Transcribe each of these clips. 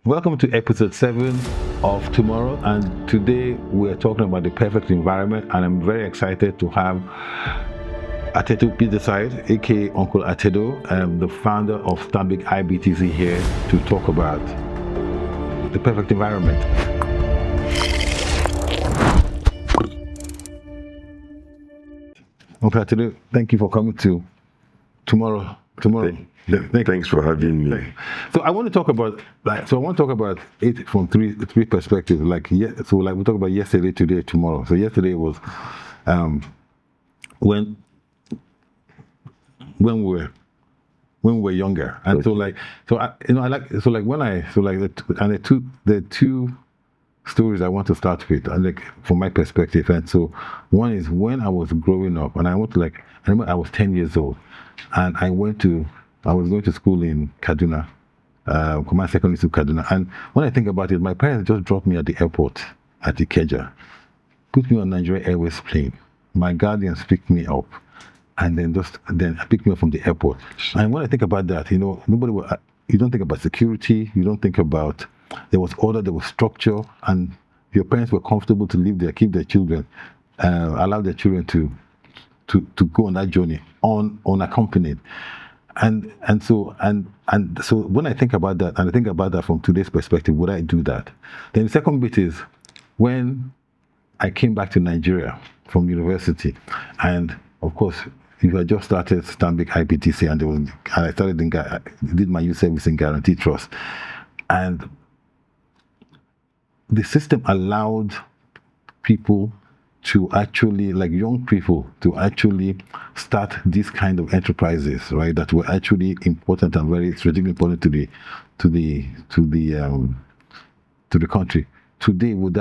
Welcome to episode 7 of Tomorrow, and today we're talking about the perfect environment, and I'm very excited to have Atedo Peterside, aka Uncle Atedo, the founder of Stanbic IBTC here to talk about the perfect environment. Uncle Atedo, thank you for coming to Tomorrow. Thanks for having me. So I want to talk about it from three perspectives. We talk about yesterday, today, tomorrow. So yesterday was when we were younger, and okay. The two stories I want to start with, from my perspective. And so one is when I was growing up, and I remember I was 10 years old, and I was going to school in Kaduna, Command Secondary School, Kaduna. And when I think about it, my parents just dropped me at the airport at Ikeja, put me on Nigeria Airways plane. My guardians picked me up, and then picked me up from the airport. And when I think about that, you don't think about security, you don't think about, there was order, there was structure, and your parents were comfortable to live there, keep their children, allow their children to go on that journey unaccompanied. And so when I think about that, and I think about that from today's perspective, would I do that? Then the second bit is when I came back to Nigeria from university, and of course, if I just started Stanbic IBTC, and I did my youth service in Guarantee Trust, and the system allowed people to actually, young people, to actually start these kind of enterprises, right? That were actually important and very strategically important to the country. Today, and we'll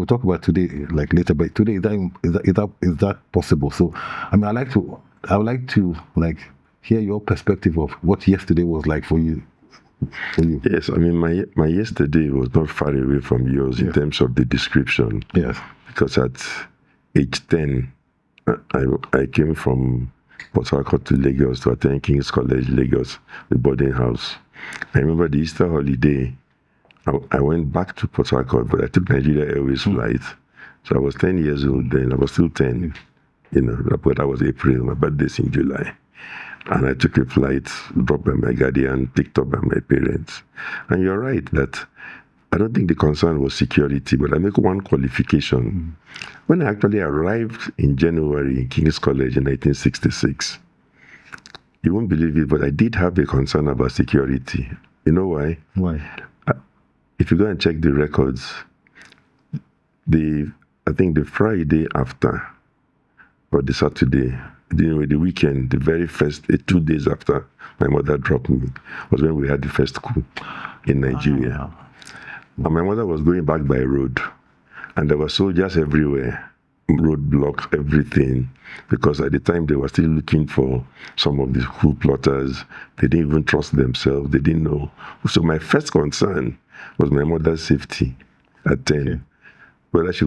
talk about today later. But today, is that possible? So, I would like to hear your perspective of what yesterday was like for you. Yes, my yesterday was not far away from yours in terms of the description. Yes. Because at age 10, I came from Port Harcourt to Lagos to attend King's College, Lagos, the boarding house. I remember the Easter holiday, I went back to Port Harcourt, but I took Nigeria Airways flight. So I was 10 years old then. I was still 10, but that was April. My birthday's in July. And I took a flight, dropped by my guardian, picked up by my parents. And you're right that I don't think the concern was security, but I make one qualification. When I actually arrived in January in King's College in 1966, you won't believe it, but I did have a concern about security. You know why? Why? If you go and check the records, I think the Friday after, or the Saturday, the weekend, the very first 2 days after my mother dropped me, was when we had the first coup in Nigeria. And my mother was going back by road, and there were soldiers everywhere, roadblocks, everything, because at the time they were still looking for some of the coup plotters. They didn't even trust themselves. They didn't know. So my first concern was my mother's safety at 10. Okay. Whether she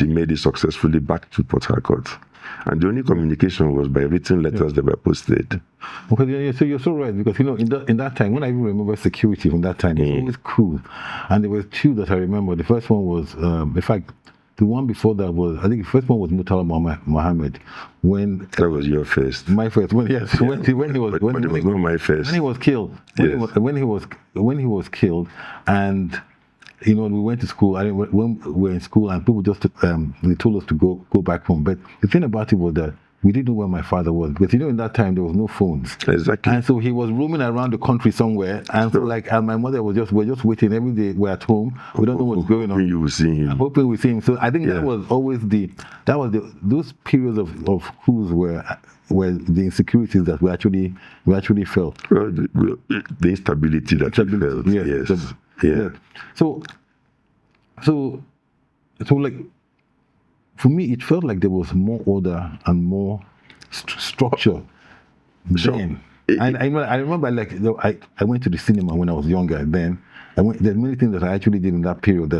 made it successfully back to Port Harcourt. And the only communication was by written letters that were posted. Okay, so you're so right, because in that time, when I even remember security from that time, it was always cool. And there were two that I remember. The first one was, in fact, the one before that was, I think the first one was Murtala Mohammed. When that was your first. My first. When he was not my first. When he was killed. When he was killed, and we went to school. When we were in school, and people just they told us to go back home. But the thing about it was that we didn't know where my father was, because in that time there was no phones. Exactly. And so he was roaming around the country somewhere, and and my mother we're just waiting every day. We're at home. We don't know what's going on. Hoping you will see him. I'm hoping we see him. So I think that was always those periods of coups were the insecurities that we actually felt. Well, the instability that we felt. Yes. Yeah. So for me, it felt like there was more order and more structure then. And I remember, I went to the cinema when I was younger. Then there's many things that I actually did in that period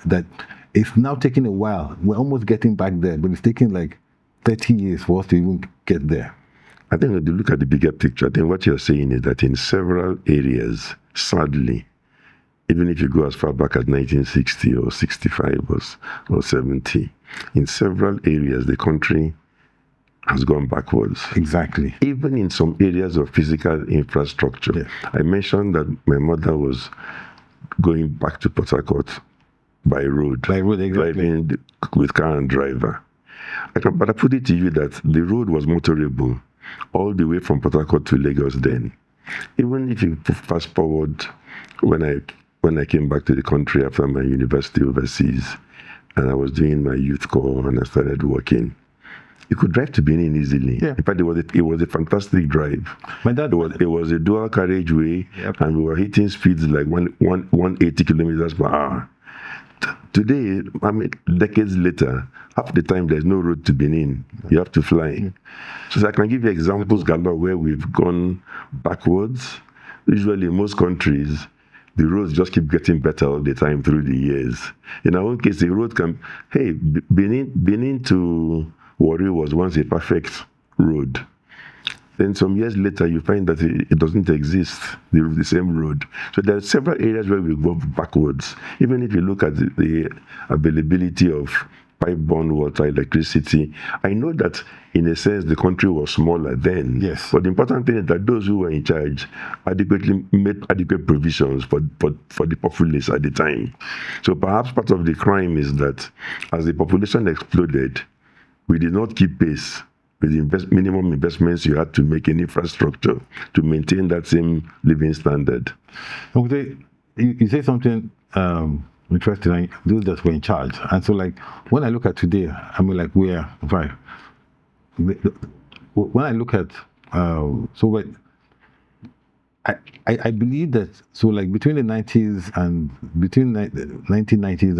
that it's now taking a while. We're almost getting back there, but it's taking 30 years for us to even get there. I think when you look at the bigger picture, I think what you're saying is that in several areas, sadly, even if you go as far back as 1960 or 65 or 70, in several areas, the country has gone backwards. Exactly. Even in some areas of physical infrastructure. Yeah. I mentioned that my mother was going back to Port Harcourt by road. By road, exactly. Driving with car and driver. But I put it to you that the road was motorable all the way from Port Harcourt to Lagos then. Even if you fast forward when I came back to the country after my university overseas, and I was doing my youth corps and I started working, you could drive to Benin easily. Yeah. In fact, it was a fantastic drive. My dad It was a dual carriageway, Yep. and we were hitting speeds like 180 kilometers per hour. Today, I mean, decades later, half the time there's no road to Benin. You have to fly. So I can give you examples galore where we've gone backwards. Usually in most countries, the roads just keep getting better all the time through the years. In our own case, the road Benin to Warri was once a perfect road. Then some years later, you find that it doesn't exist, the same road. So there are several areas where we go backwards. Even if you look at the availability of pipe-borne water, electricity, I know that in a sense the country was smaller then. Yes. But the important thing is that those who were in charge adequately made adequate provisions for the populace at the time. So perhaps part of the crime is that as the population exploded, we did not keep pace with the minimum investments you had to make in infrastructure to maintain that same living standard. Okay, you say something interesting, like those that were in charge. And so, like, when I look at today, I mean, like, when I look at, I believe that, so, like, between the 90s and between the 1990s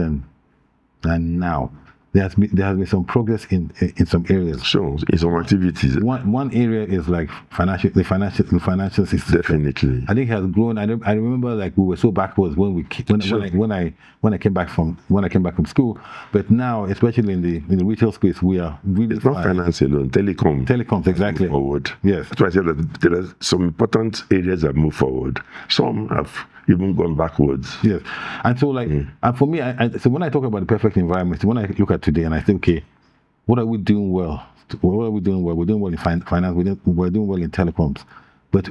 and now, there has been some progress in some areas. Sure, in some activities. One area is like the financial system. Definitely. I think it has grown. I remember like we were so backwards when I came back from school, but now, especially in the retail space, we are really. It's not finance alone. Telecoms, exactly. Forward. Yes. That's why I said that there are some important areas that move forward. Some have even gone backwards. Yes, and so like, and for me, so when I talk about the perfect environment, when I look at today and I say, okay, what are we doing well? What are we doing well? We're doing well in finance. We're doing well in telecoms, but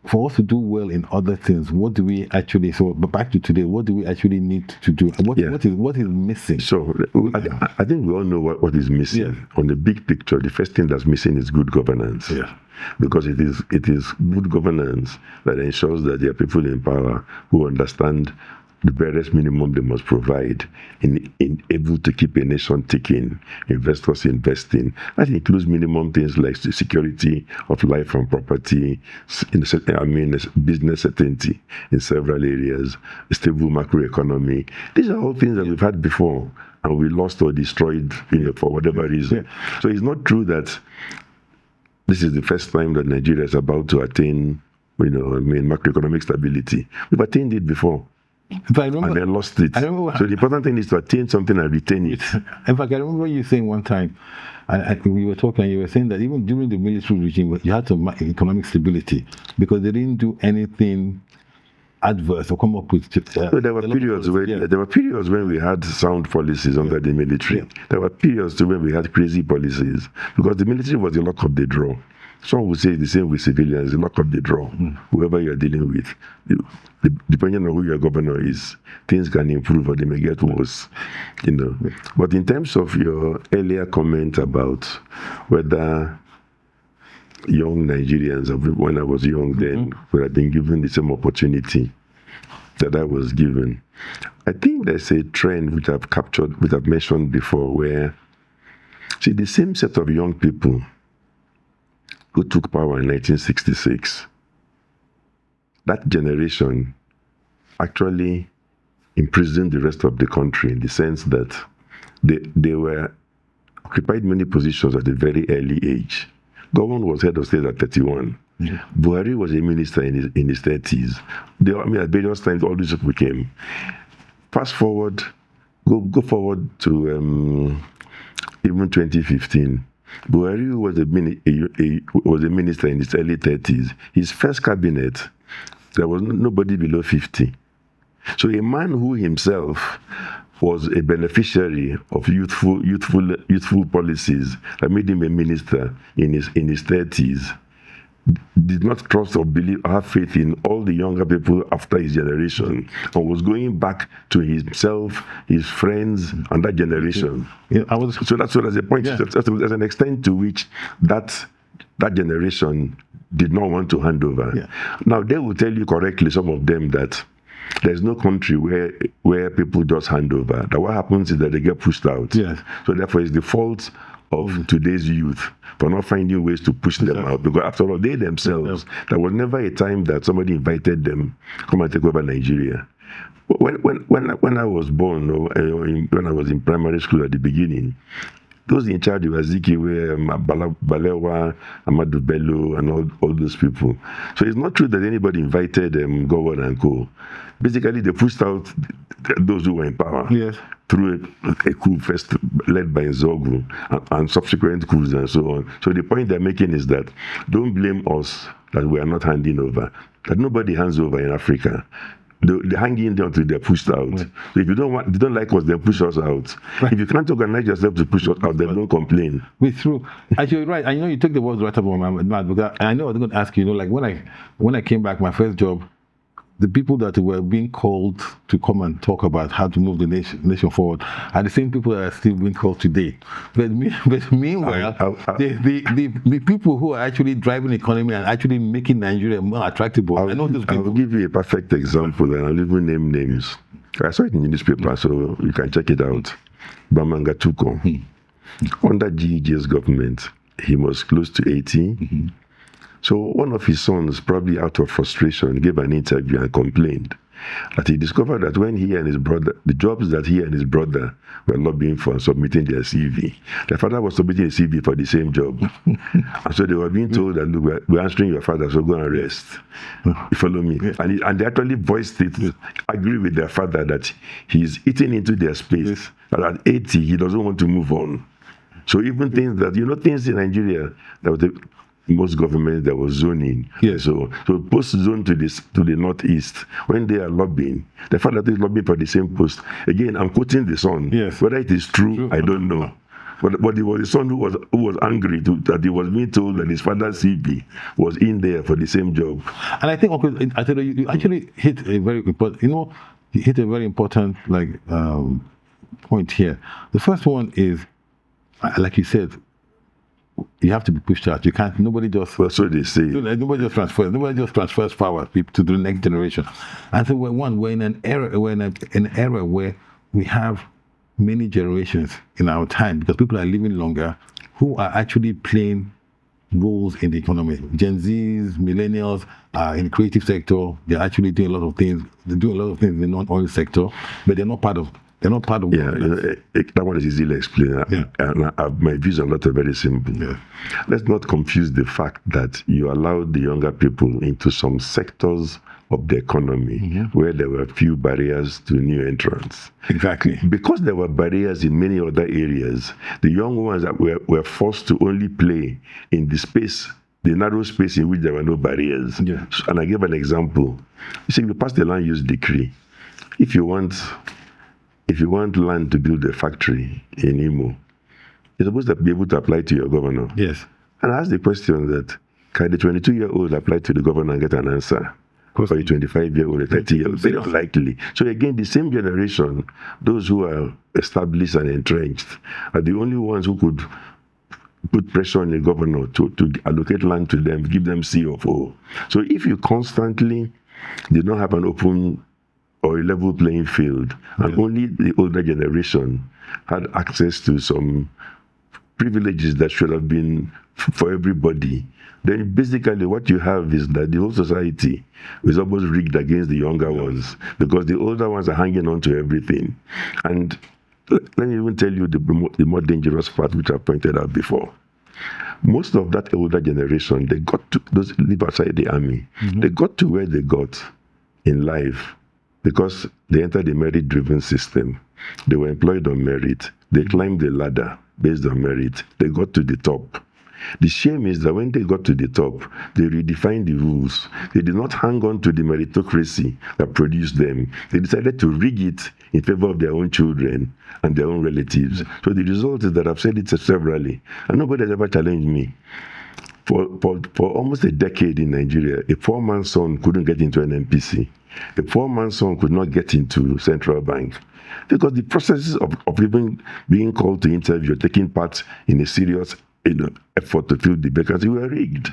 for us to do well in other things, what do we actually? So, but back to today, what do we actually need to do? What is missing? So, I think we all know what is missing. Yeah. On the big picture, the first thing that's missing is good governance. Yeah. Because it is good governance that ensures that there are people in power who understand the barest minimum they must provide in able to keep a nation ticking, investors investing. That includes minimum things like the security of life and property, business certainty in several areas, a stable macroeconomy. These are all things that we've had before and we lost or destroyed for whatever reason. Yeah. So it's not true that this is the first time that Nigeria is about to attain, macroeconomic stability. We've attained it before. But I remember, and then lost it. So the important thing is to attain something and retain it. In fact, I remember you saying one time, and we were talking, and you were saying that even during the military regime, you had some economic stability because they didn't do anything adverse or come up with. There were periods when we had sound policies under the military. Yeah. There were periods too when we had crazy policies because the military was the luck of the draw. Some would say the same with civilians, the luck of the draw. Whoever you're dealing with, depending on who your governor is, things can improve or they may get worse. But in terms of your earlier comment about whether young Nigerians, when I was young then, would have been given the same opportunity that I was given, I think there's a trend which I've mentioned before where, see, the same set of young people who took power in 1966, that generation actually imprisoned the rest of the country in the sense that they were occupied many positions at a very early age. Governor was head of state at 31. Yeah. Buhari was a minister in his 30s. At various times, all these people came. Fast forward, go forward to even 2015. Buhari was a minister in his early 30s. His first cabinet, there was nobody below 50. So a man who himself was a beneficiary of youthful policies that made him a minister in his 30s, did not trust or believe or have faith in all the younger people after his generation, and was going back to himself, his friends, and that generation. Yeah, so that's a point. Yeah. There's an extent to which that generation did not want to hand over. Yeah. Now they will tell you correctly, some of them, that there's no country where people just hand over. That what happens is that they get pushed out. Yes. So therefore, it's the fault of today's youth for not finding ways to push them out, because after all, they themselves, there was never a time that somebody invited them come and take over Nigeria. When I was born, or when I was in primary school at the beginning, those in charge were Azikiwe, Balewa, Amadou Bello, and all those people. So it's not true that anybody invited Gowon and Co. Basically, they pushed out those who were in power. Yes. Through a coup first led by Zogu and subsequent coups and so on. So the point they're making is that don't blame us that we are not handing over. That nobody hands over in Africa. They're hanging there until they're pushed out. Right. So if you don't like us, then push us out. Right. If you can't organize yourself to push us out, then don't complain. We're through. Actually, right. I know you took the words right up on my mouth, because I know I was going to ask you. Like when I came back, my first job, the people that were being called to come and talk about how to move the nation forward are the same people that are still being called today. But meanwhile, the people who are actually driving the economy and actually making Nigeria more attractive. I know those people. I'll give you a perfect example, and I'll even name names. I saw it in the newspaper, so you can check it out. Bamanga Tuko. Under GEG's government, he was close to 80. Mm-hmm. So one of his sons, probably out of frustration, gave an interview and complained that he discovered that when he and his brother, the jobs that he and his brother were lobbying for and submitting their CV, their father was submitting a CV for the same job. And so they were being told that, look, we're answering your father, so go and rest. You follow me? Yeah. And they actually voiced it, agree with their father that he's eating into their space, that at 80, he doesn't want to move on. So even things that, things in Nigeria, that was most governments, there was zoning. Yes. So post zone to the northeast, when they are lobbying, the fact that they're lobbying for the same post. Again, I'm quoting the son. Yes. Whether it is true, I don't know. But it was the son who was angry that he was being told that his father's CV was in there for the same job. And I think, Uncle Atedo, you actually hit a very important, you hit a very important point here. The first one is, like you said, you have to be pushed out. You can't. Nobody just. Well, so they say. Nobody just transfers. Nobody just transfers power to the next generation. And so we're in an era. We're in an era where we have many generations in our time, because people are living longer, who are actually playing roles in the economy. Gen Zs, millennials are in the creative sector. They're actually doing a lot of things. They do a lot of things in the non-oil sector, but they're not part of. They're not part of. Yeah, that one is easily explained. Yeah. My views on that are very simple. Yeah. Let's not confuse the fact that you allowed the younger people into some sectors of the economy where there were few barriers to new entrants. Exactly. Because there were barriers in many other areas, the young ones that were forced to only play in the narrow space in which there were no barriers. Yeah. And I gave an example. You see, you pass the land use decree. If you want land to build a factory in Imo, you're supposed to be able to apply to your governor. Yes. And I asked the question that, can the 22-year-old apply to the governor and get an answer? Or a 25-year-old, a 30-year-old? Very unlikely. So again, the same generation, those who are established and entrenched, are the only ones who could put pressure on the governor to allocate land to them, give them C of O. So if you constantly did not have an open or a level playing field, and only the older generation had access to some privileges that should have been for everybody, then basically what you have is that the whole society is almost rigged against the younger ones, because the older ones are hanging on to everything. And let me even tell you the more dangerous part, which I pointed out before. Most of that older generation, they got to, those live outside the army, they got to where they got in life because they entered a merit-driven system. They were employed on merit. They climbed the ladder. based on merit. They got to the top. The shame is that when they got to the top, they redefined the rules. They did not hang on to the meritocracy that produced them. They decided to rig it in favor of their own children and their own relatives. So the result is that I've said it severally, and nobody has ever challenged me. For almost a decade in Nigeria, a poor-man's son couldn't get into an NPC. A poor-man's son could not get into central bank. Because the processes of even being called to interview, taking part in a serious effort to fill the vacancy were rigged.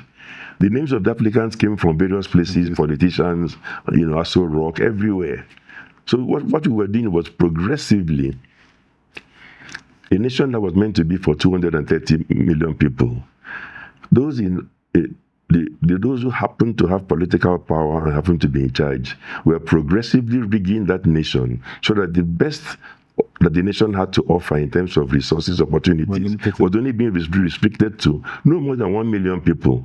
The names of the applicants came from various places, politicians, Aso Rock, everywhere. So what we were doing was progressively, a nation that was meant to be for 230 million people, those who happen to have political power and happen to be in charge were progressively rigging that nation so that the best that the nation had to offer in terms of resources, opportunities, was only being restricted to no more than 1 million people.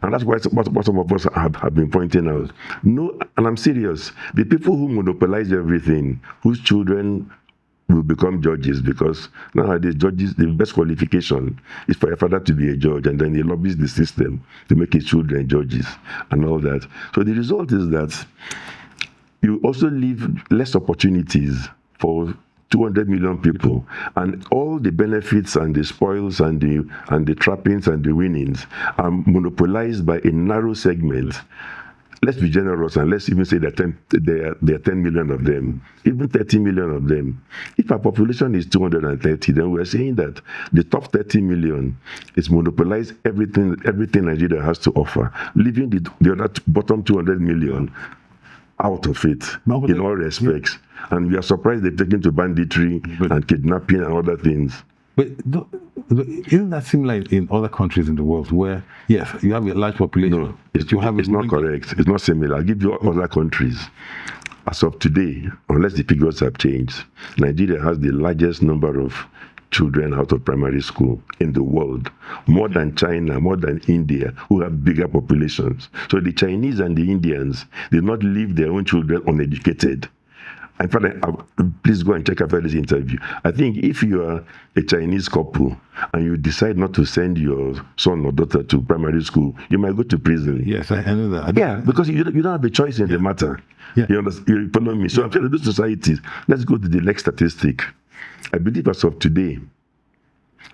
And that's what some of us have been pointing out. No, and I'm serious. The people who monopolize everything, whose children will become judges, because nowadays judges, the best qualification is for a father to be a judge, and then he lobbies the system to make his children judges and all that. So the result is that you also leave less opportunities for 200 million people, and all the benefits and the spoils and the trappings and the winnings are monopolized by a narrow segment. Let's be generous and let's even say that there are 10 million of them, even 30 million of them. If our population is 230, then we're saying that the top 30 million is monopolize everything Nigeria has to offer, leaving the other bottom 200 million out of it in all respects. Yeah. And we are surprised they've taken to banditry and kidnapping and other things. But isn't that similar in other countries in the world where, yes, you have a large population? No, it's not correct. It's not similar. I'll give you other countries. As of today, unless the figures have changed, Nigeria has the largest number of children out of primary school in the world, more than China, more than India, who have bigger populations. So the Chinese and the Indians did not leave their own children uneducated. In fact, please go and check after this interview. I think if you are a Chinese couple and you decide not to send your son or daughter to primary school, you might go to prison. Yes, I know that. Yeah, because you don't have a choice in the matter. Yeah. You understand? You follow me? So I'm telling those societies, let's go to the next statistic. I believe as of today,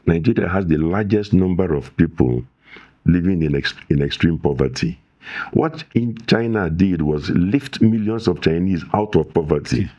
Nigeria has the largest number of people living in extreme poverty. What in China did was lift millions of Chinese out of poverty.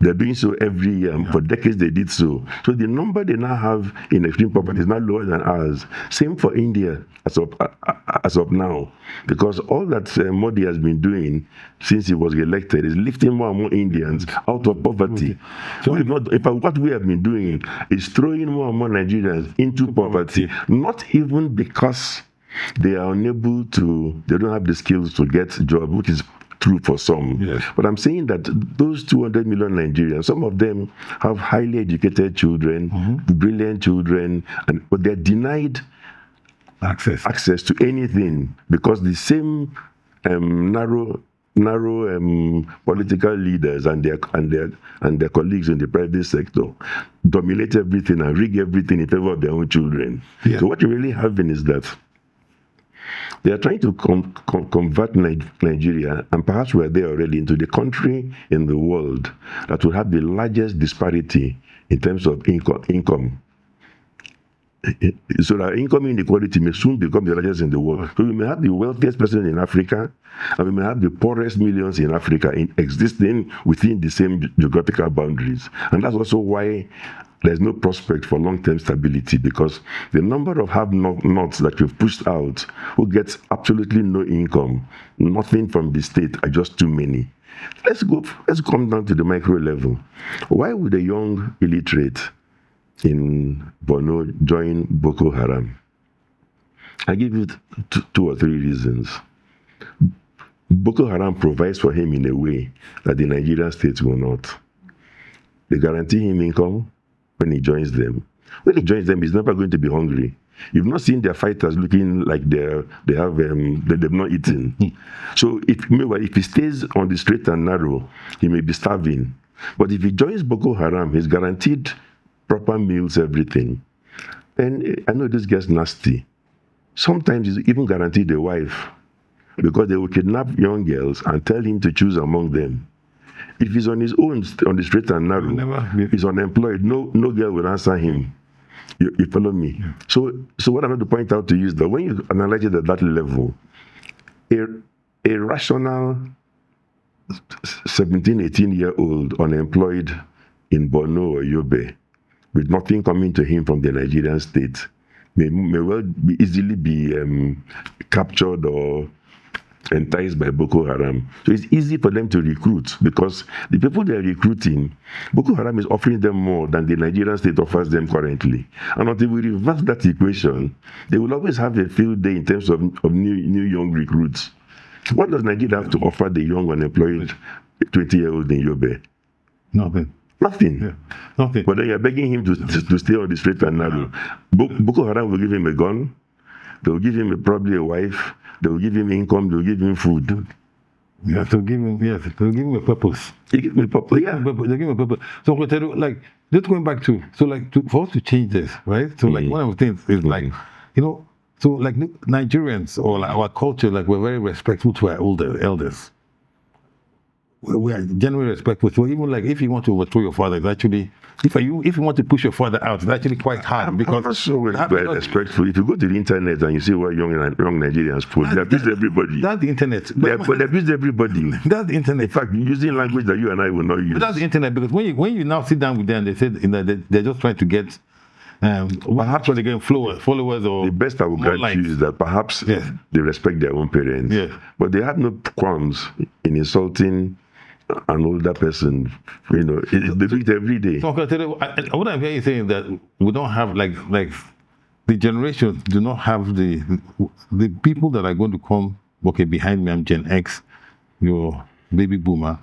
They're doing so every year. Yeah. For decades they did so. So the number they now have in extreme poverty is now lower than ours. Same for India as of now. Because all that Modi has been doing since he was elected is lifting more and more Indians out of poverty. So what we have been doing is throwing more and more Nigerians into poverty. Not even because they are unable to, they don't have the skills to get jobs, which is true for some. Yes. But I'm saying that those 200 million Nigerians, some of them have highly educated children, brilliant children, but they're denied access to anything because the same narrow political leaders and their colleagues in the private sector dominate everything and rig everything in favor of their own children. Yeah. So what you're really having is that they are trying to convert Nigeria, and perhaps we're there already, into the country in the world that will have the largest disparity in terms of income. So that income inequality may soon become the largest in the world. So we may have the wealthiest person in Africa, and we may have the poorest millions in Africa existing within the same geographical boundaries. And that's also why there's no prospect for long-term stability, because the number of have-nots that you've pushed out who gets absolutely no income, nothing from the state, are just too many. Let's come down to the micro level. Why would a young illiterate in Borno join Boko Haram? I give you two or three reasons. Boko Haram provides for him in a way that the Nigerian state will not. They guarantee him income when he joins them. When he joins them, he's never going to be hungry. You've not seen their fighters looking like they've not eaten. So if he stays on the straight and narrow, he may be starving. But if he joins Boko Haram, he's guaranteed proper meals, everything. And I know this gets nasty. Sometimes it's even guaranteed a wife because they will kidnap young girls and tell him to choose among them. If he's on his own, on the straight and narrow, he's unemployed, no girl will answer him. You follow me? Yeah. So what I want to point out to you is that when you analyze it at that level, a rational 17, 18-year-old unemployed in Borno or Yobe with nothing coming to him from the Nigerian state may well easily be captured or enticed by Boko Haram. So it's easy for them to recruit because the people they are recruiting, Boko Haram is offering them more than the Nigerian state offers them currently. And until we reverse that equation, they will always have a field day in terms of new young recruits. What does Nigeria have to offer the young unemployed 20-year-old in Yobe? Nothing. Nothing. Yeah. Nothing. But then you're begging him to stay on the straight and narrow. Boko Haram will give him a gun. They will give him probably a wife. They will give him income. They will give him food. You have to give him, yes, to give him a purpose. You give him a purpose, yeah. They give him a purpose. So, like, just going back to, so like, for us to change this, right? So, like, one of the things is like, you know, so like Nigerians or like our culture, like, we're very respectful to our elders. We are generally respectful. So even like if you want to overthrow your father, it's actually if you want to push your father out, it's actually quite hard because I'm so respectful. If you go to the internet and you see what young Nigerians post, they abuse everybody. That's the internet. They abuse everybody. That's the internet. In fact, using language that you and I will not use. But that's the internet because when you now sit down with them, they said they're just trying to get perhaps when they get followers or the best I will grant you is that perhaps they respect their own parents. Yes. But they have no qualms in insulting an older person, you know, they do it every day. So what I'm hearing you saying that we don't have like the generations do not have the people that are going to come behind me. I'm Gen X, your baby boomer,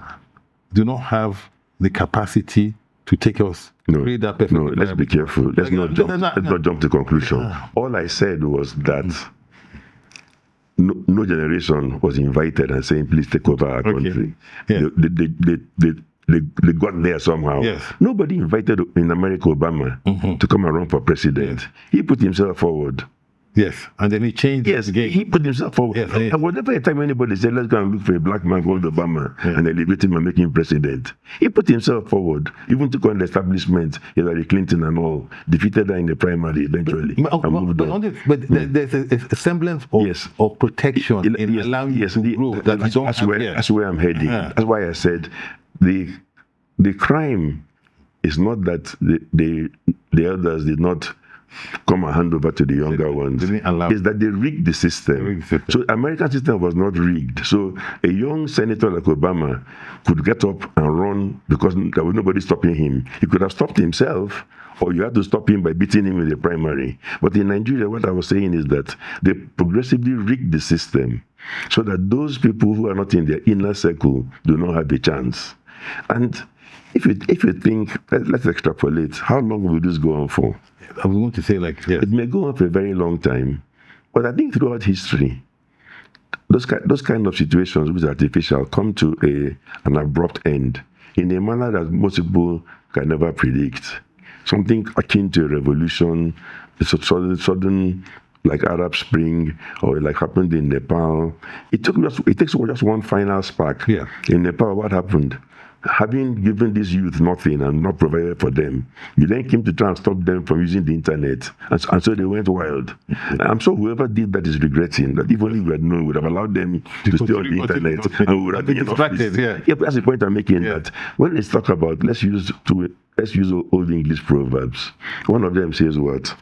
do not have the capacity to take us. Create that perfect. No, let's be careful. Let's not jump to conclusion. All I said was that. No generation was invited and saying, please take over our country. Yeah. They got there somehow. Yes. Nobody invited in America Obama to come and run for president. Yes. He put himself forward. Yes, and then he changed the game. He put himself forward. Yes. And whatever time anybody said, let's go and look for a black man called Obama and elevate him and make him president, he put himself forward, even took on the establishment, Hillary Clinton and all, defeated her in the primary eventually. But there's a semblance of protection in allowing you to grow. That's where I'm heading. Yeah. That's why I said the crime is not that the elders did not come and hand over to the younger ones. Is that they rigged the system. So American system was not rigged. So a young senator like Obama could get up and run because there was nobody stopping him. He could have stopped himself, or you had to stop him by beating him in the primary. But in Nigeria, what I was saying is that they progressively rigged the system so that those people who are not in their inner circle do not have a chance. And if you think, let's extrapolate, how long will this go on for? I was going to say it may go on for a very long time, but I think throughout history, those kind of situations which are artificial come to an abrupt end in a manner that most people can never predict. Something akin to a revolution, a sudden like Arab Spring, or like happened in Nepal. It takes just one final spark. Yeah. In Nepal, what happened? Having given these youth nothing and not provided for them, you then came to try and stop them from using the internet, and so they went wild. I'm sure whoever did that is regretting that if only we had known, we would have allowed them to stay on the internet and we would have been distracted. Yeah, but that's the point I'm making. That when let's talk about let's use old English proverbs. One of them says what?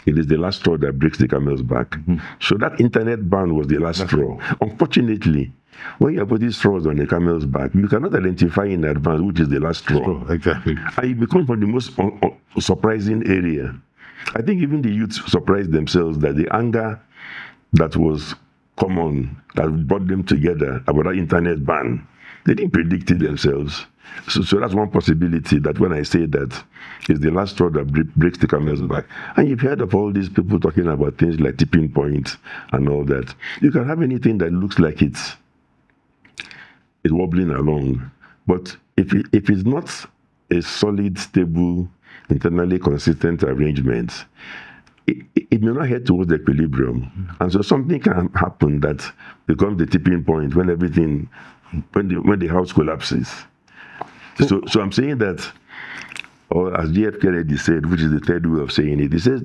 It is the last straw that breaks the camel's back. So that internet ban was the last straw. Unfortunately, when you're putting straws on a camel's back, you cannot identify in advance which is the last straw. Exactly. And it becomes from the most surprising area. I think even the youth surprised themselves that the anger that was common, that brought them together about that internet ban, they didn't predict it themselves. So that's one possibility, that when I say that it's the last straw that breaks the camel's back. And you've heard of all these people talking about things like tipping points and all that. You can have anything that looks like it's wobbling along, but if it's not a solid, stable internally consistent arrangements, it may not head towards the equilibrium. And so something can happen that becomes the tipping point when everything, when the house collapses. So I'm saying that, or as JF Kennedy said, which is the third way of saying it, he says,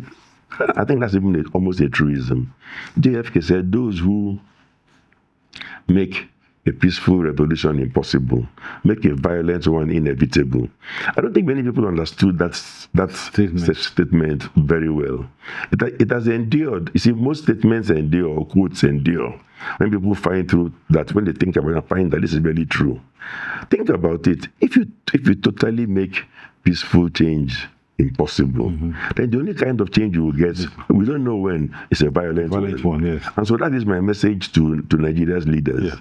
I think that's even almost a truism. JFK said, those who make a peaceful revolution impossible, make a violent one inevitable. I don't think many people understood that statement very well. It has endured. You see, most statements endure, or quotes endure, when people find through that, when they think about it and find that this is really true. Think about it. If you totally make peaceful change impossible, then the only kind of change you will get, we don't know when, it's a violent one. Yes. And so that is my message to Nigeria's leaders. Yeah.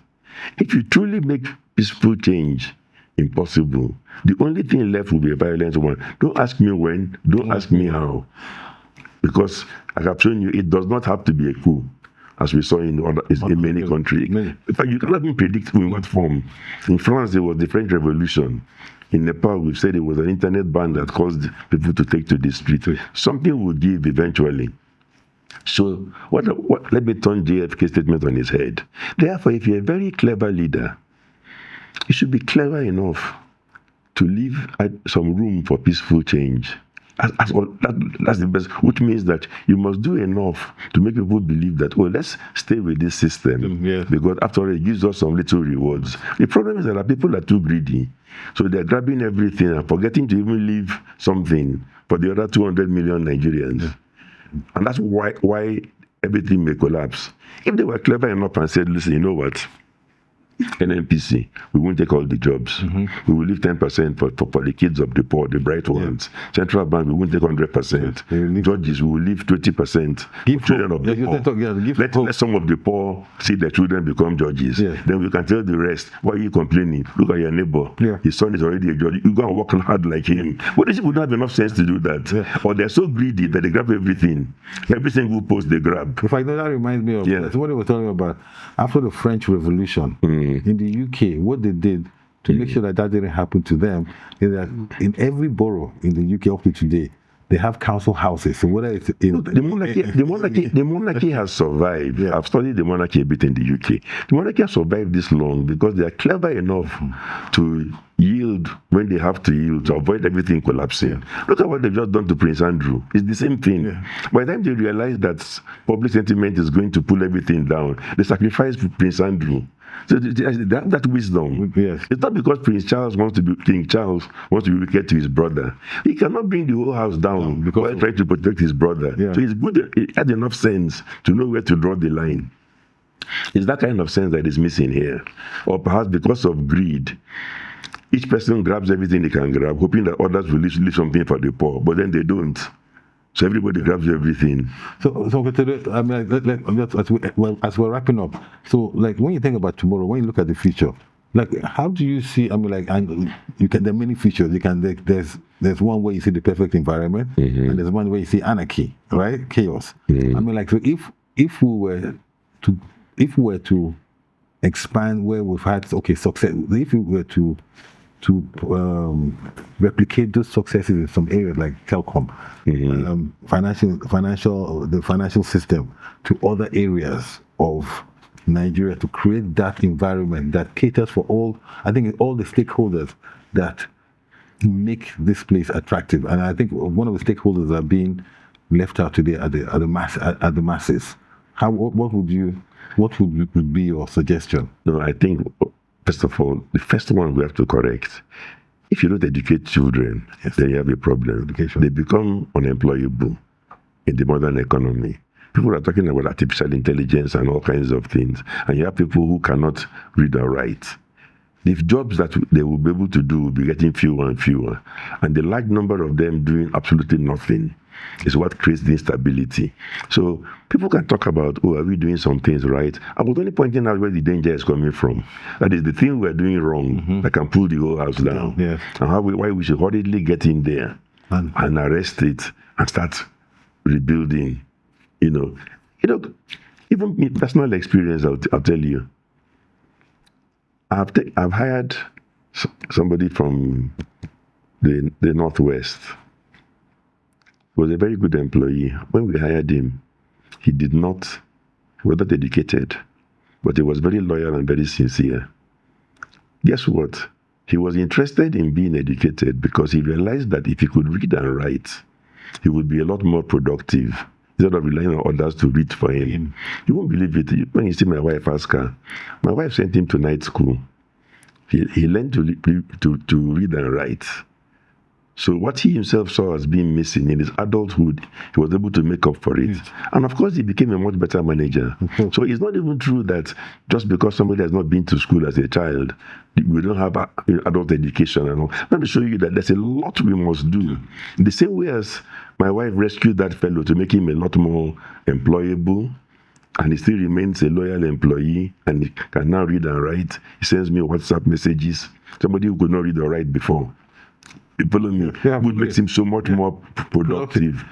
If you truly make peaceful change impossible, the only thing left will be a violent one. Don't ask me when, don't ask me how. Because, as I've shown you, it does not have to be a coup, as we saw in many countries. In fact, you cannot even predict in what form. In France, there was the French Revolution. In Nepal, we've said it was an internet ban that caused people to take to the street. Something will give eventually. So, let me turn JFK's statement on his head. Therefore, if you're a very clever leader, you should be clever enough to leave some room for peaceful change. That's the best, which means that you must do enough to make people believe that, let's stay with this system, because after all, it gives us some little rewards. The problem is that people are too greedy, so they're grabbing everything and forgetting to even leave something for the other 200 million Nigerians. And that's why everything may collapse. If they were clever enough and said, listen, you know what? NNPC, we won't take all the jobs. We will leave 10% for the kids of the poor, the bright ones. Central Bank, we won't take 100%. Judges, we will leave 20%. Give children of the poor. Let some of the poor see their children become judges. Then we can tell the rest, why are you complaining? Look at your neighbor. His son is already a judge. You go and work hard like him. But these people don't have enough sense to do that. Or they're so greedy that they grab everything. Every single post they grab. In fact, that reminds me of what they were talking about after the French Revolution. In the UK, what they did to make sure that didn't happen to them is that in every borough in the UK up to today, they have council houses. So whether it's the monarchy has survived. I've studied the monarchy a bit in the UK. The monarchy has survived this long because they are clever enough to yield when they have to yield to avoid everything collapsing. Look at what they've just done to Prince Andrew. It's the same thing. By the time they realize that public sentiment is going to pull everything down, they sacrifice Prince Andrew. So they have that wisdom. It's not because King Charles wants to be wicked to his brother. He cannot bring the whole house down because he's trying to protect his brother. So he's good. He has enough sense to know where to draw the line. It's that kind of sense that is missing here. Or perhaps because of greed, each person grabs everything they can grab, hoping that others will leave something for the poor, but then they don't. So everybody grabs everything. So I mean, as we're wrapping up, so like when you think about tomorrow, when you look at the future, like how do you see? I mean, like, and there are many features. There's one where you see the perfect environment, and there's one where you see anarchy, right? Chaos. I mean, like, so if we were to expand where we've had success, if we were to replicate those successes in some areas like telecom, the financial system, to other areas of Nigeria, to create that environment that caters for all the stakeholders that make this place attractive. And I think one of the stakeholders are being left out today are the masses. What would be your suggestion? No, I think, first of all, the first one we have to correct. If you don't educate children, then you have a problem. Education. They become unemployable in the modern economy. People are talking about artificial intelligence and all kinds of things, and you have people who cannot read or write. The jobs that they will be able to do will be getting fewer and fewer, and the large number of them doing absolutely nothing is what creates the instability. So people can talk about, are we doing some things right? I was only pointing out where the danger is coming from. That is the thing we're doing wrong that can pull the whole house down. And why we should hurriedly get in there and arrest it and start rebuilding. Even in personal experience, I'll tell you. I've hired somebody from the Northwest was a very good employee. When we hired him, he was not educated, but he was very loyal and very sincere. Guess what? He was interested in being educated because he realized that if he could read and write, he would be a lot more productive instead of relying on others to read for him. You won't believe it. When you see my wife ask her, my wife sent him to night school. He learned to read and write. So what he himself saw as being missing in his adulthood, he was able to make up for it. Yes. And of course, he became a much better manager. So it's not even true that just because somebody has not been to school as a child, we don't have adult education and all. Let me show you that there's a lot we must do. In the same way as my wife rescued that fellow to make him a lot more employable, and he still remains a loyal employee, and he can now read and write. He sends me WhatsApp messages. Somebody who could not read or write before. You follow me? Yeah, which makes him so much more productive.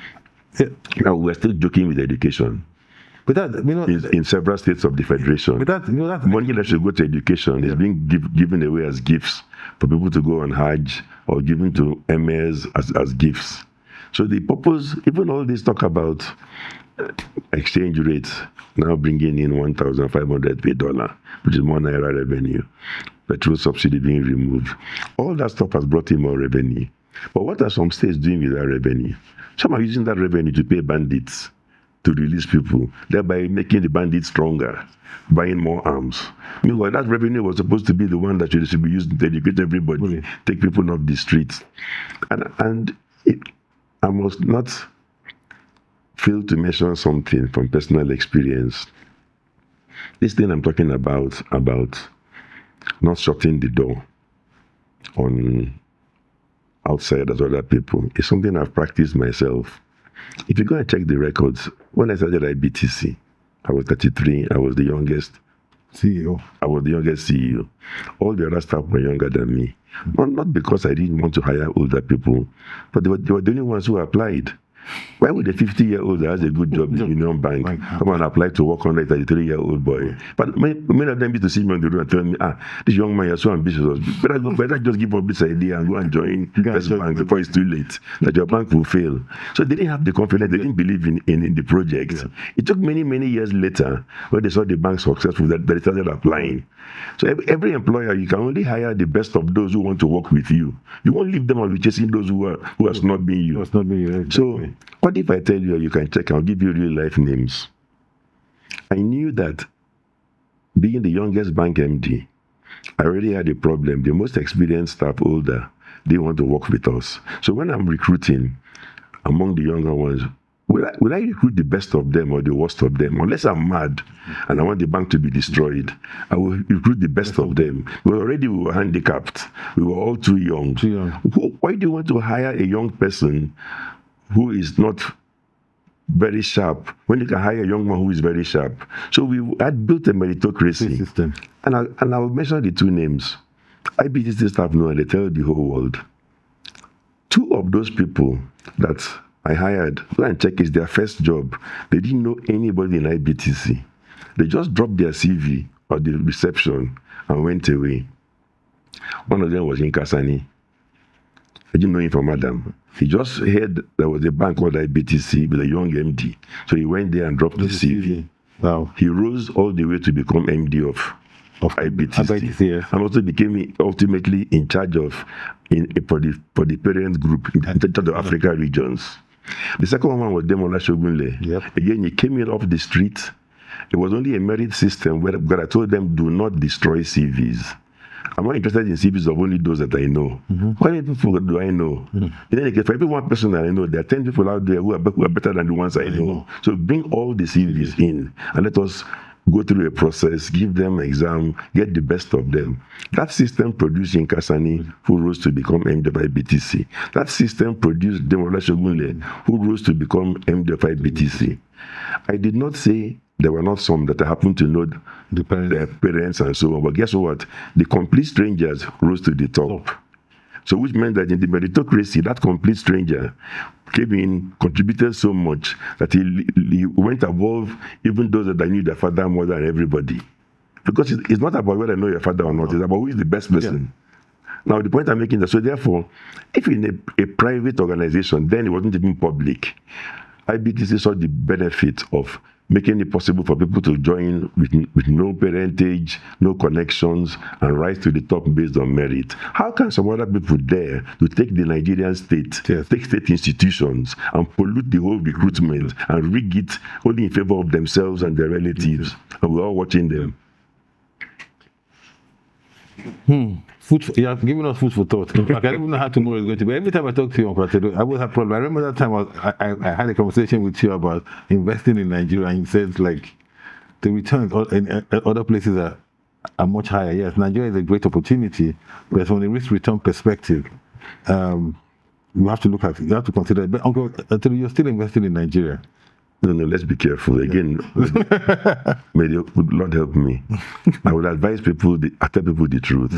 Yeah. Now, we're still joking with education. But that, in several states of the federation, but that, money that should go to education is being given away as gifts for people to go on Hajj or given to emirs as gifts. So the purpose, even all this talk about exchange rates now bringing in 1,500 per dollar, which is more naira revenue, petrol subsidy being removed, all that stuff has brought in more revenue. But what are some states doing with that revenue? Some are using that revenue to pay bandits, to release people, thereby making the bandits stronger, buying more arms. Meanwhile, that revenue was supposed to be the one that should be used to educate everybody, take people off the streets. I must not fail to mention something from personal experience. This thing I'm talking about not shutting the door on outsiders or other people, is something I've practiced myself. If you go and check the records, when I started IBTC, I was 33, I was the youngest CEO. I was the youngest CEO. All the other staff were younger than me. Not because I didn't want to hire older people, but they were the only ones who applied. Why would a 50-year-old that has a good job in Union Bank come and apply to work on a 33-year-old boy? But many of them used to see me on the road and tell me, this young man, you're so ambitious. Better just give up this idea and go and join First Bank before it's too late, that your bank will fail. So they didn't have the confidence, they didn't believe in the project. Yeah. It took many, many years later when they saw the bank successful that they started applying. So every employer, you can only hire the best of those who want to work with you. You won't leave them and be chasing those who are not being you. Exactly. So what if I tell you can check, I'll give you real life names. I knew that being the youngest bank MD, I already had a problem. The most experienced staff, older, they want to work with us. So when I'm recruiting among the younger ones, will I recruit the best of them or the worst of them? Unless I'm mad and I want the bank to be destroyed, I will recruit the best of them. We were handicapped. We were all too young. Why do you want to hire a young person who is not very sharp when you can hire a young man who is very sharp? So we had built a meritocracy system. And I'll mention the two names. IBTC staff know and they tell the whole world. Two of those people that I hired, go and check, it's their first job. They didn't know anybody in IBTC. They just dropped their CV at the reception and went away. One of them was in Kasani. I didn't know him from Adam. He just heard there was a bank called IBTC with a young MD. So he went there and dropped the CV. Wow. He rose all the way to become MD of IBTC. Yes. And also became ultimately in charge of for the parent group in charge of the Africa regions. The second one was Demola Shogunle. Yep. Again, he came in off the street. It was only a merit system where I told them, do not destroy CVs. I'm not interested in CVs of only those that I know. How many people do I know? In any case, for every one person that I know, there are 10 people out there who are better than the ones I know. So bring all the CVs in and let us go through a process, give them an exam, get the best of them. That system produced Kasani, who rose to become MD of IBTC. That system produced Demola Shogunle, who rose to become MD of IBTC. I did not say there were not some that I happened to know their parents and so on, but guess what? The complete strangers rose to the top. So which meant that in the meritocracy, that complete stranger came in, contributed so much that he went above even those that I knew their father, mother, and everybody. Because it's not about whether I know your father or not, it's about who is the best person. Now, the point I'm making is, so therefore, if in a private organization, then it wasn't even public, IBTC saw the benefit of making it possible for people to join with no parentage, no connections, and rise to the top based on merit. How can some other people dare to take the Nigerian state, take state institutions, and pollute the whole recruitment and rig it only in favor of themselves and their relatives? And we're all watching them. You have given us food for thought. I don't even know how tomorrow is going to be. Every time I talk to you on Atedo, I always have problems. I remember that time I had a conversation with you about investing in Nigeria, and you said like the returns in other places are much higher. Yes, Nigeria is a great opportunity, but from the risk-return perspective, you have to consider it. But Uncle Atedo, you're still investing in Nigeria. No, let's be careful. Again, may the Lord help me. I would advise people, I tell people the truth.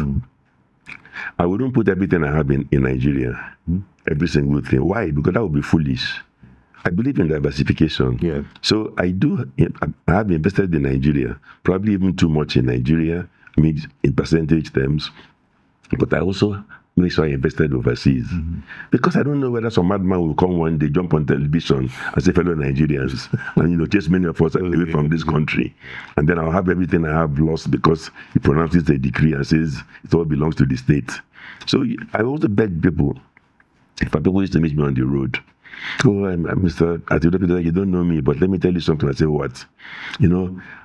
I wouldn't put everything I have in Nigeria, every single thing. Why? Because that would be foolish. I believe in diversification. Yeah. So I have invested in Nigeria, probably even too much in Nigeria, in percentage terms. But I also make sure I invested overseas. Because I don't know whether some madman will come one day, jump on television and say, fellow Nigerians, and chase many of us away from this country. And then I'll have everything I have lost because he pronounces a decree and says it all belongs to the state. So I also beg people, if people used to meet me on the road, I'm Mr. Atedo Peterside, you don't know me, but let me tell you something. I say, what?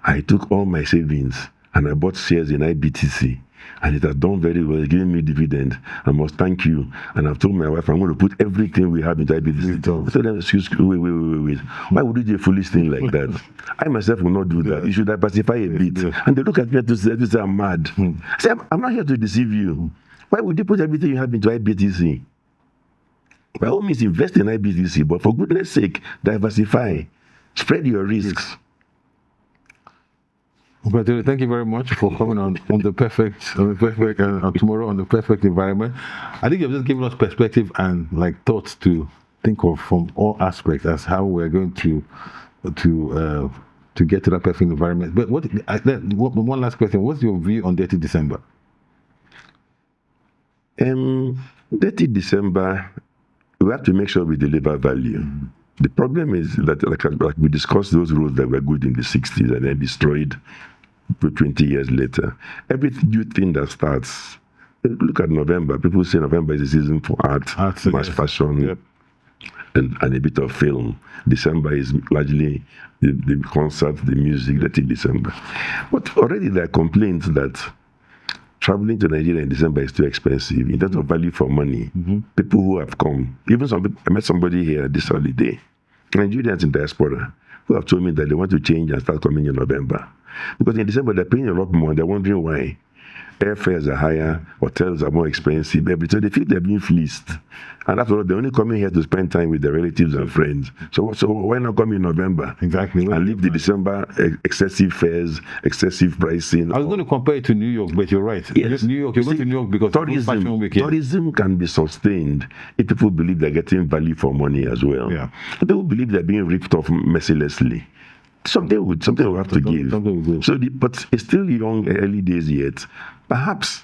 I took all my savings and I bought shares in IBTC. And it has done very well, giving me dividend. I must thank you. And I've told my wife, I'm going to put everything we have into IBTC. I told them, excuse me, wait. Why would you do a foolish thing like that? I myself will not do that. You should diversify a bit. And they look at me to say I'm mad. I say, I'm not here to deceive you. Why would you put everything you have into IBTC? By all means, invest in IBTC, but for goodness sake, diversify. Spread your risks. Thank you very much for coming on the perfect tomorrow on the perfect environment. I think you've just given us perspective and like thoughts to think of from all aspects as how we're going to get to that perfect environment. But one last question: what's your view on Dirty December? Dirty December, we have to make sure we deliver value. The problem is that, like we discussed, those roads that were good in the 60s and then destroyed 20 years later. Every new thing that starts, look at November. People say November is a season for art mass fashion, and a bit of film. December is largely the concert, the music, Dirty December. But already there are complaints that traveling to Nigeria in December is too expensive in terms of value for money. People who have come, even some people, I met somebody here this holiday, Nigerians in diaspora, who have told me that they want to change and start coming in November. Because in December they're paying a lot more. They're wondering why. Airfares are higher, hotels are more expensive, so they feel they're being fleeced. And after all, they're only coming here to spend time with their relatives and friends. So why not come in November? Exactly. And leave the December excessive fares, excessive pricing. I was going to compare it to New York, but you're right. Yes. You're going to New York because tourism can be sustained if people believe they're getting value for money as well. Yeah. If people believe they're being ripped off mercilessly, something will have to give. But it's still young, early days yet. Perhaps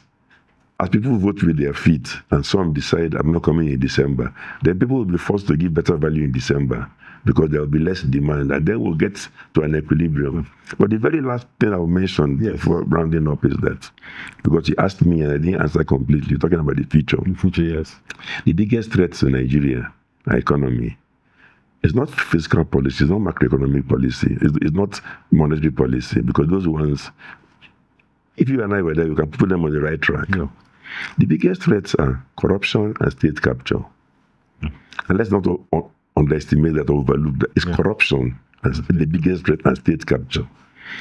as people vote with their feet and some decide I'm not coming in December, then people will be forced to give better value in December because there will be less demand, and then we'll get to an equilibrium. But the very last thing I'll mention before rounding up is that, because you asked me and I didn't answer completely, you're talking about the future. The future, yes. The biggest threat to Nigeria, our economy, it's not fiscal policy, it's not macroeconomic policy, it's not monetary policy, because those ones, if you and I were there, we can put them on the right track. No. The biggest threats are corruption and state capture. And let's not underestimate that or overlook that. It's corruption as the biggest threat and state capture.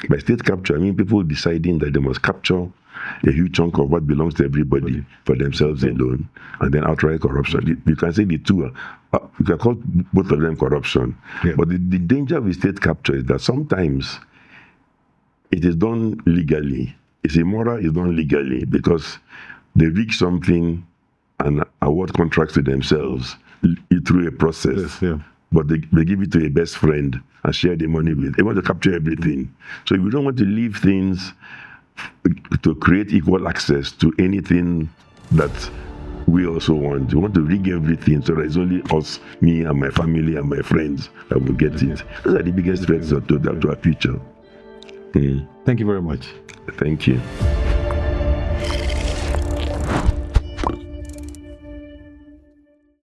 By state capture, I mean people deciding that they must capture a huge chunk of what belongs to everybody for themselves alone, and then outright corruption. You can say the two you can call both of them corruption. But the danger with state capture is that sometimes it is done legally. It's immoral, it's done legally because they rig something and award contracts to themselves through a process. But they give it to a best friend and share the money with. They want to capture everything. So we don't want to leave things to create equal access to anything that we also want. We want to rig everything so that it's only us, me and my family and my friends that will get it. Those are the biggest threats to our future. Thank you very much. Thank you.